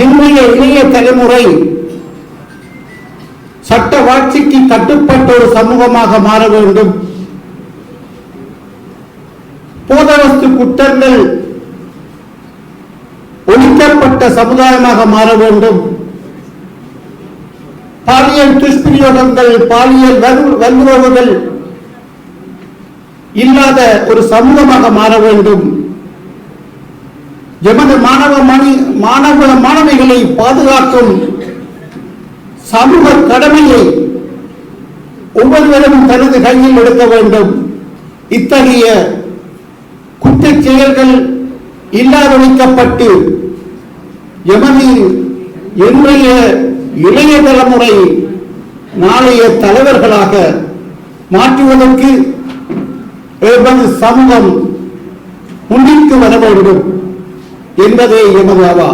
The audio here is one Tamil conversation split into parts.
இன்றைய இளைய தலைமுறை சட்ட வாட்சிக்கு கட்டுப்பட்ட ஒரு சமூகமாக மாற வேண்டும். போதவஸ்து குற்றங்கள் ஒழிக்கப்பட்ட சமுதாயமாக மாற வேண்டும். பாலியல் துஷ்பிரயோகங்கள், பாலியல் வல்லுறவுகள் இல்லாத ஒரு சமூகமாக மாற வேண்டும். எமது மாணவிகளை பாதுகாக்கும் சமூக கடமையை ஒவ்வொருவரும் தனது கையில் எடுக்க வேண்டும். இத்தகைய குற்றச் செயல்கள் இல்லாதொழிக்கப்பட்டு எமது இன்றைய இளைய தலைமுறை நாளைய தலைவர்களாக மாற்றுவதற்கு எமது சமூகம் முன்னிற்கு வர வேண்டும் என்பதே எமது அவா.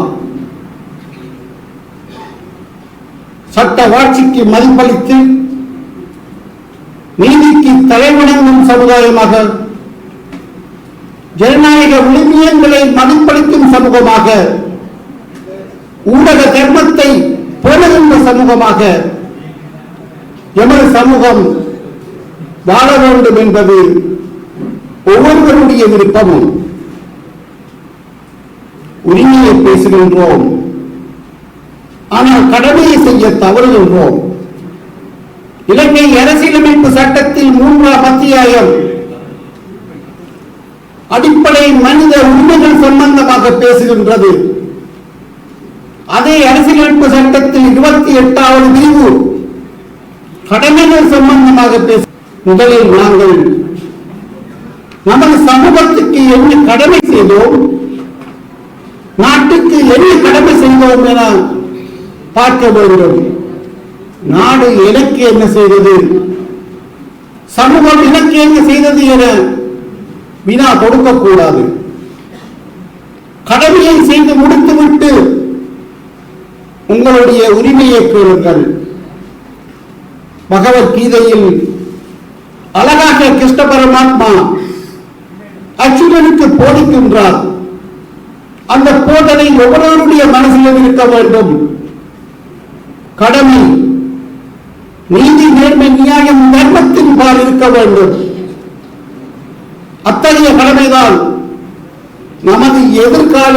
சட்ட வாட்சிக்கு மதிப்பளித்து நீதிக்கு தலைவணங்கும் சமுதாயமாக, ஜனநாயக விழுமியங்களை மதிப்பளிக்கும் சமூகமாக, ஊடக தர்மத்தை போலுகின்ற சமூகமாக எமது சமூகம் வாழ வேண்டும் என்பது ஒவ்வொருவருடைய விருப்பமும். உரிமையை பேசுகின்றோம், ஆனால் கடமையை செய்ய தவறுகின்றோம். இலங்கை அரசியலமைப்பு சட்டத்தில் 3ஆம் அத்தியாயம் அடிப்படை மனித உரிமைகள் சம்பந்தமாக பேசுகின்றது. அதே அரசியலமைப்பு சட்டத்தில் 28வது பிரிவு கடமைகள் சம்பந்தமாக பேச, முதலில் நாங்கள் நமது சமூகத்துக்கு என்ன கடமை செய்தோம், நாட்டுக்கு என்ன கடமை செய்தோம் என பார்க்க வேண்டும். நாடு எனக்கு என்ன செய்தது, சமூகம் எனக்கு என்ன செய்தது என வினா கொடுக்கக்கூடாது. கடமையை செய்து முடித்துவிட்டு உங்களுடைய உரிமையை கேளுங்கள். பகவத்கீதையில் அழகாக கிருஷ்ண பரமாத்மா அர்ஜுனனுக்கு போதிக்கின்றார். அந்த போதனை ஒவ்வொருவருடைய மனசிலும் இருக்க வேண்டும். கடமை, நீதி, நேர்மை, நியாயம், தர்மத்தின் பால் இருக்க வேண்டும். அத்தகைய கடமைதான் நமது எதிர்கால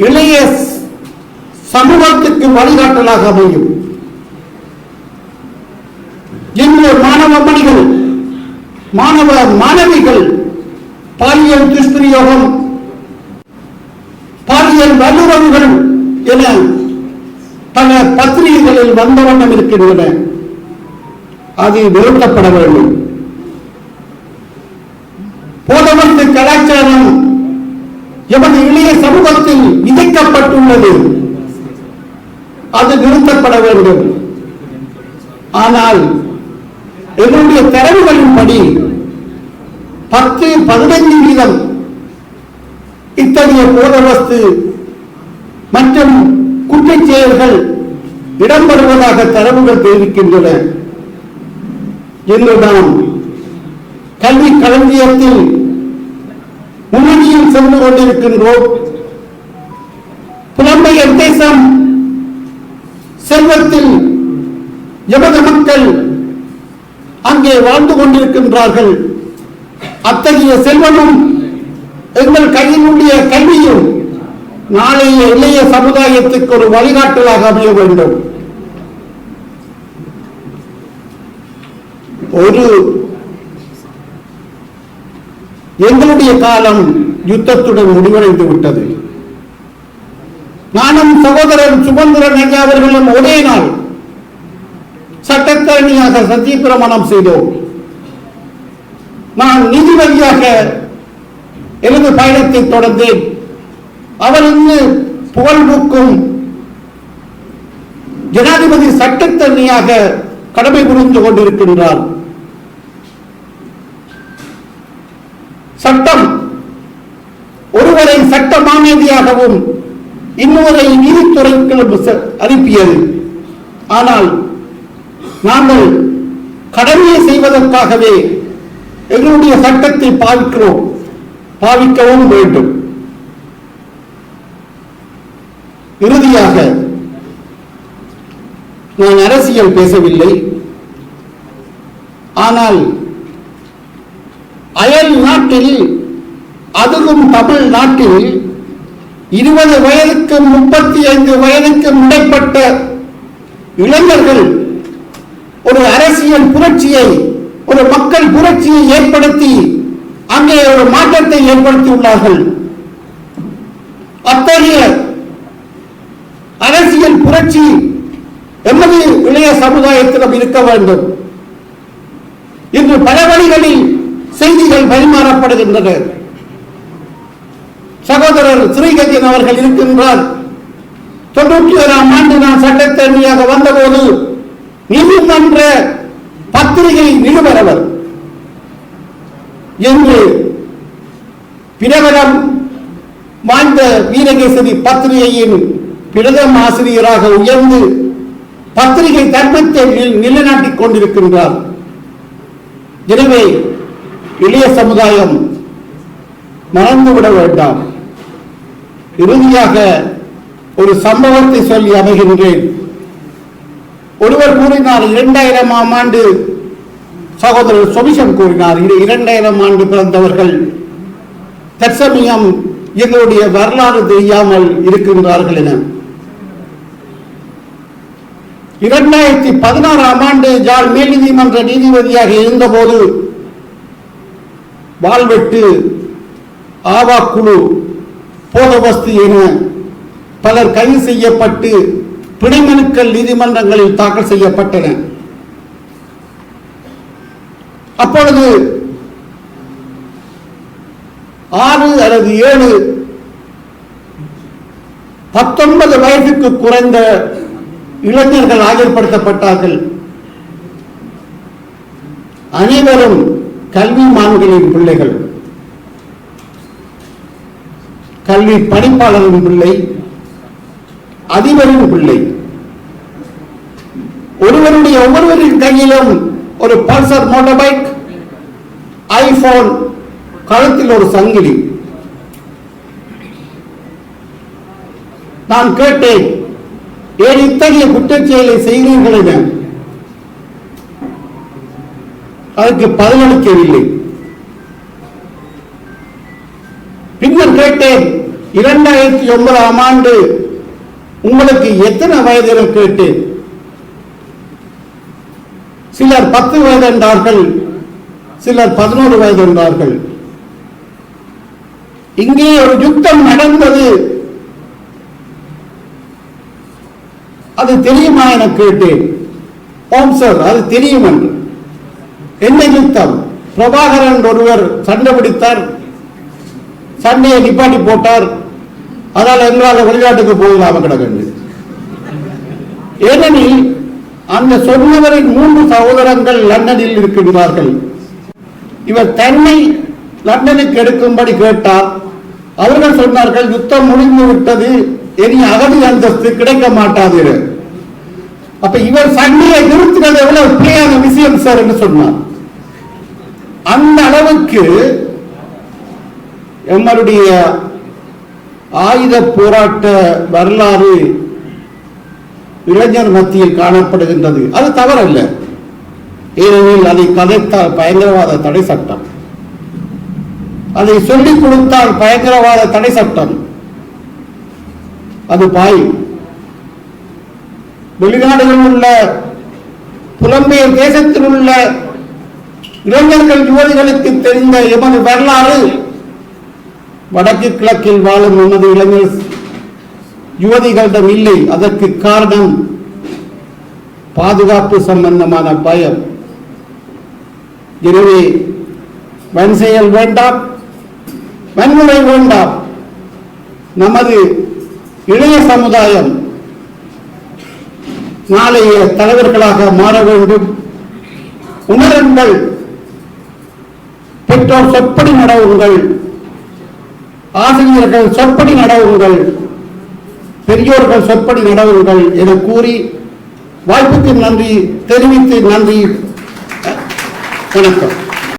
இளைய சமூகத்துக்கு வழிகாட்டலாக அமையும். இன்று மாணவ மணிகள், மாணவ மாணவிகள் பாலியல் துஷ்பிரயோகம், பாலியல் வல்லுறவுகள் என பல பத்திரிகைகளில் வந்த வண்ணம் இருக்கின்றன. அது நிறுத்தப்பட வேண்டும். போதவர்க்கு கலாச்சாரம் எமது இளைய சமூகத்தில் விதைக்கப்பட்டுள்ளது. அது நிறுத்தப்பட வேண்டும். ஆனால் என்னுடைய தரவுகளின்படி 10-15% இத்தகைய போதவஸ்து மற்றும் குற்றச் செயல்கள் இடம்பெறுவதாக தரவுகள் தெரிவிக்கின்றன. இன்று நாம் கல்வி களஞ்சியத்தில் முன்னணியில் சென்று கொண்டிருக்கின்றோம். புலம்பெயர் தேசம் செல்வத்தில் எமது மக்கள் அங்கே வாழ்ந்து கொண்டிருக்கின்றார்கள். அத்தகைய செல்வமும் எங்கள் கையினுடைய கல்வியும் நாளைய இளைய சமுதாயத்துக்கு ஒரு வழிகாட்டலாக அமைய வேண்டும். எங்களுடைய காலம் யுத்தத்துடன் முடிவடைந்து விட்டது. நானும் சகோதரர் சுமந்திரன் ஐயா அவர்களும் ஒரே நாள் சட்டத்தரணியாக சத்திய பிரமாணம் செய்தோம். நான் நீதிபதியாக எனது பயணத்தை தொடர்ந்தேன். அவர் இன்னும் புகழ்பூக்கும் ஜனாதிபதி சட்டத்தரணியாக கடமை புரிந்து கொண்டிருக்கின்றார். சட்டம் ஒருவரை சட்ட மாமேதியாகவும் இன்னொருவரை நீதித்துறைக்கு அனுப்பியது. ஆனால் நாங்கள் கடமையை செய்வதற்காகவே எங்களுடைய சட்டத்தை பாவிக்கவும் வேண்டும். இறுதியாக நான் அரசியல் பேசவில்லை. ஆனால் அயல் நாட்டில், அதுவும் தமிழ்நாட்டில் 20 வயதுக்கும் 35 வயதுக்கும் இடைப்பட்ட இளைஞர்கள் ஒரு அரசியல் புரட்சியை, ஒரு மக்கள் புரட்சியை ஏற்படுத்தி அங்கே ஒரு மாற்றத்தை ஏற்படுத்தியுள்ளார்கள். அத்தகைய அரசியல் புரட்சி எமது இளைய சமுதாயத்திடம் இருக்க வேண்டும். இன்று பல வழிகளில் செய்திகள் பரிமாறப்படுகின்றன. சகோதரர் ஸ்ரீகஜன் அவர்கள் இருக்கின்றார். 91ஆம் ஆண்டு நான் சட்டத்தரணியாக வந்தபோது நீதிமன்ற பத்திரிகை நிருபர் என்று பிரபலம் வாய்ந்த வீரகேசரி பத்திரிகையின் பிரதம ஆசிரியராக உயர்ந்து பத்திரிகை தர்மத்தை நிலைநாட்டிக் கொண்டிருக்கின்றார். எனவே இளைய சமுதாயம் மறந்துவிட வேண்டாம். இறுதியாக ஒரு சம்பவத்தை சொல்லி அமைகின்றேன். ஒருவர் கூறினார், 2000ஆம் ஆண்டு சகோதரர் சொபிஷம் கூறினார், 2000ஆம் ஆண்டு பிறந்தவர்கள் தற்சமயம் எங்களுடைய வரலாறு தெரியாமல் இருக்கின்றார்கள் என. 2016ஆம் ஆண்டு ஜாழ் மேல் நீதிமன்ற நீதிபதியாக இருந்தபோது வாள்வெட்டு, ஆவா குழு, போதவஸ்து என பலர் கைது செய்யப்பட்டு பிணைமனுக்கள் நீதிமன்றங்களில் தாக்கல் செய்யப்பட்டன. அப்பொழுது 6 அல்லது 7 19 வயதுக்கு குறைந்த இளைஞர்கள் ஆஜர்படுத்தப்பட்டார்கள். அனைவரும் கல்விமான்களின் பிள்ளைகள், கல்வி பணிப்பாளரின் பிள்ளை, அதிபரின் பிள்ளை. ஒவ்வொருவரின் கையிலும் ஒரு பல்சர் மோட்டார் பைக், ஐபோன், கழுத்தில் ஒரு சங்கிலி. நான் கேட்டேன், ஏன் இத்தகைய குற்றச்செயலை செய்கிறீர்கள் என. அதற்கு பதிலளிக்கவில்லை. பின்னர் கேட்டேன், 2009ஆம் ஆண்டு உங்களுக்கு எத்தனை வயது என கேட்டேன். சிலர் 10 வயது என்றார்கள், சிலர் 11 வயது என்றார்கள். இங்கே ஒரு யுத்தம் நடந்தது, அது தெரியுமா என கேட்டேன். ஓம் சார், அது தெரியும் என்று. என்ன யுத்தம்? பிரபாகரன் ஒருவர் சண்டை பிடித்தார், சண்டையை நிப்பாட்டி போட்டார், அதனால் எங்களால் வெளிநாட்டுக்கு போகலாம் கிடக்கு. ஏனெனில் அந்த சொன்னவரின் 3 சகோதரங்கள் லண்டனில் இருக்கின்றார்கள். இவர் தன்னை லண்டனுக்கு எடுக்கும்படி கேட்டார். அவர்கள் சொன்னார்கள், யுத்தம் முடிந்து விட்டது, இனி அகதி அந்தஸ்து கிடைக்க மாட்டாது. அப்ப இவர் சண்டையை நிறுத்தினது எவ்வளவு பிழையான விஷயம் சார் என்று சொன்னார். அந்த அளவுக்கு எம்மருடைய ஆயுத போராட்ட வரலாறு இளைஞர் மத்தியில் காணப்படுகின்றது. அது தவறல்ல, ஏனெனில் அதை கதைத்தால் பயங்கரவாத தடை சட்டம், அதை சொல்லிக் கொடுத்தால் பயங்கரவாத தடை சட்டம், அது பாயும். வெளிநாடுகளில் உள்ள புலம்பெயர் தேசத்தில் உள்ள இளைஞர்கள், யுவதிகளுக்கு தெரிந்த எமது வரலாறு வடக்கு கிழக்கில் வாழும் எமது இளைஞர் யுவதிகளிடம் இல்லை. அதற்கு காரணம் பாதுகாப்பு சம்பந்தமான பயம். எனவே வன்செயல் வேண்டாம், வன்முறை வேண்டாம். நமது இளைய சமுதாயம் நாளைய தலைவர்களாக மாற வேண்டும். உணருங்கள், பெற்றோர் சொற்படி நடவுங்கள், ஆசிரியர்கள் சொற்படி நடவுங்கள், பெரியோர்கள் சொற்படி நடவுங்கள் என கூறி வாய்ப்புக்கு நன்றி தெரிவித்து நன்றி. வணக்கம்.